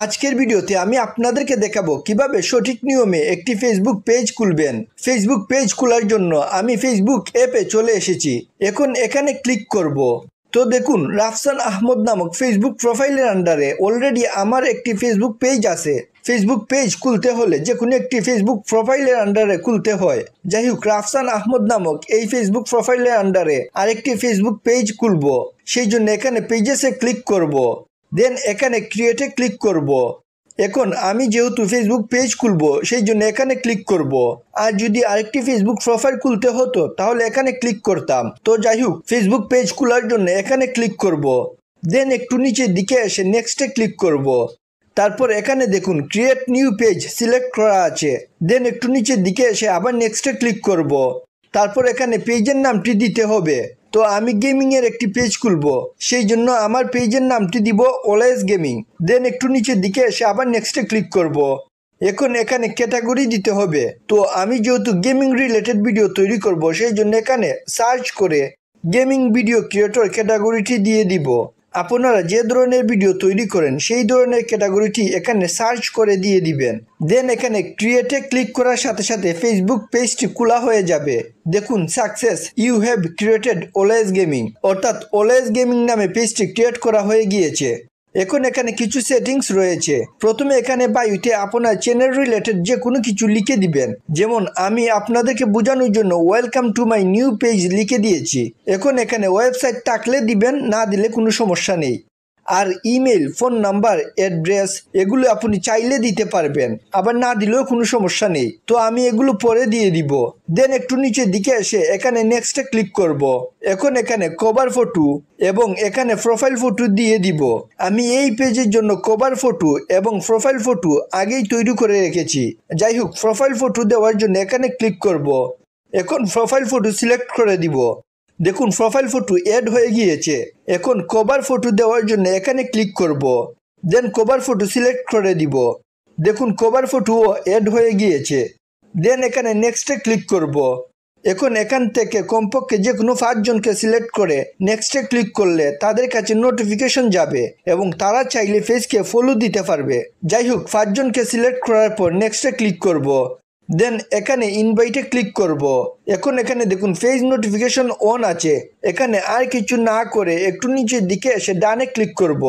আজকের ভিডিওতে আমি আপনাদেরকে দেখাবো কিভাবে সঠিক নিয়মে একটি ফেসবুক পেজ খুলবেন। ফেসবুক পেজ খোলার জন্য আমি ফেসবুক অ্যাপে চলে এসেছি। এখন এখানে ক্লিক করব। তো দেখুন, রাফসান আহমদ নামক ফেসবুক প্রোফাইলের আন্ডারে অলরেডি আমার একটি ফেসবুক পেজ আছে। ফেসবুক পেজ খুলতে হলে যে কোনো একটি ফেসবুক প্রোফাইলের আন্ডারে খুলতে হয়। যাই হোক, রাফসান আহমদ নামক এই ফেসবুক প্রোফাইলের আন্ডারে আরেকটি ফেসবুক পেজ খুলবো। সেই জন্য এখানে পেজেসে ক্লিক করব। দেন এখানে ক্রিয়েটে ক্লিক করব। এখন আমি যেহেতু ফেসবুক পেজ খুলবো সেই জন্য এখানে ক্লিক করব। আর যদি আরেকটি ফেসবুক প্রোফাইল খুলতে হতো তাহলে এখানে ক্লিক করতাম। তো যাই হোক, ফেসবুক পেজ খোলার জন্য এখানে ক্লিক করব। দেন একটু নিচের দিকে এসে নেক্সটে ক্লিক করব। তারপর এখানে দেখুন ক্রিয়েট নিউ পেজ সিলেক্ট করা আছে। দেন একটু নিচের দিকে এসে আবার নেক্সটে ক্লিক করব। তারপর এখানে পেজের নামটি দিতে হবে। তো আমি গেমিং এর একটি পেজ খুলবো, সেই জন্য আমার পেজের নামটি দিব অলওয়েজ গেমিং। দেন একটু নিচের দিকে এসে আবার নেক্সটে ক্লিক করব। এখন এখানে ক্যাটাগরি দিতে হবে। তো আমি যেহেতু গেমিং রিলেটেড ভিডিও তৈরি করব সেই জন্য এখানে সার্চ করে গেমিং ভিডিও ক্রিয়েটর ক্যাটাগরিটি দিয়ে দিব। আপনারা যে ধরনের ভিডিও তৈরি করেন সেই ধরনের ক্যাটাগরিটি এখানে সার্চ করে দিয়ে দিবেন। দেন এখানে ক্রিয়েটে ক্লিক করার সাথে সাথে ফেসবুক পেজটি খোলা হয়ে যাবে। দেখুন, success, you have created always gaming, অর্থাৎ অলওয়েজ গেমিং নামে পেজটি ক্রিয়েট করা হয়ে গিয়েছে। এখন এখানে কিছু সেটিংস রয়েছে। প্রথমে এখানে বায়োতে আপনার চ্যানেল রিলেটেড যে কোনো কিছু লিখে দিবেন। যেমন আমি আপনাদেরকে বোঝানোর জন্য welcome to my new page লিখে দিয়েছি। এখন এখানে ওয়েবসাইট থাকলে দিবেন, না দিলে কোনো সমস্যা নেই। আর ইমেল, ফোন নাম্বার, অ্যাড্রেস এগুলো আপনি চাইলে দিতে পারবেন, আবার না দিলেও কোনো সমস্যা নেই। তো আমি এগুলো পরে দিয়ে দিব। দেন একটু নিচের দিকে এসে এখানে নেক্সটে ক্লিক করব। এখন এখানে কভার ফটো এবং এখানে প্রোফাইল ফটো দিয়ে দিব। আমি এই পেজের জন্য কভার ফটো এবং প্রোফাইল ফটো আগেই তৈরি করে রেখেছি। যাই হোক, প্রোফাইল ফটো দেওয়ার জন্য এখানে ক্লিক করব। এখন প্রোফাইল ফটো সিলেক্ট করে দিব। দেখুন, প্রোফাইল ফটো অ্যাড হয়ে গিয়েছে। এখন কভার ফটো দেওয়ার জন্য এখানে ক্লিক করব। দেন কভার ফটো সিলেক্ট করে দিব। দেখুন, কভার ফটোও অ্যাড হয়ে গিয়েছে। দেন এখানে নেক্সটে ক্লিক করব। এখন এখান থেকে কমপক্ষে যে কোনো 5 জনকে সিলেক্ট করে নেক্সটে ক্লিক করলে তাদের কাছে নোটিফিকেশন যাবে এবং তারা চাইলে পেজকে ফলো দিতে পারবে। যাই হোক, 5 জনকে সিলেক্ট করার পর নেক্সটে ক্লিক করব। দেন এখানে ইনভাইটে ক্লিক করব। এখন এখানে দেখুন পেজ নোটিফিকেশন অন আছে। এখানে আর কিছু না করে একটু নিচের দিকে এসে ডানে ক্লিক করব।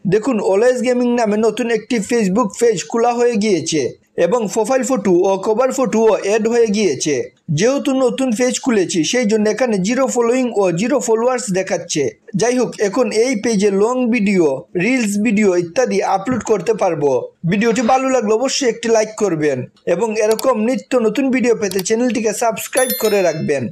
দেখুন, অলওয়েজ গেমিং নামে নতুন একটি ফেসবুক পেজ খোলা হয়ে গিয়েছে এবং প্রোফাইল ফটো ও কভার ফটোও অ্যাড হয়ে গিয়েছে। যেহেতু নতুন পেজ খুলেছি সেই জন্য এখানে 0 ফলোয়িং ও 0 ফলোয়ার্স দেখাচ্ছে। যাই হোক, এখন এই পেজে লং ভিডিও, রিলস ভিডিও ইত্যাদি আপলোড করতে পারবো। ভিডিওটি ভালো লাগলে অবশ্যই একটি লাইক করবেন এবং এরকম নিত্য নতুন ভিডিও পেতে চ্যানেলটিকে সাবস্ক্রাইব করে রাখবেন।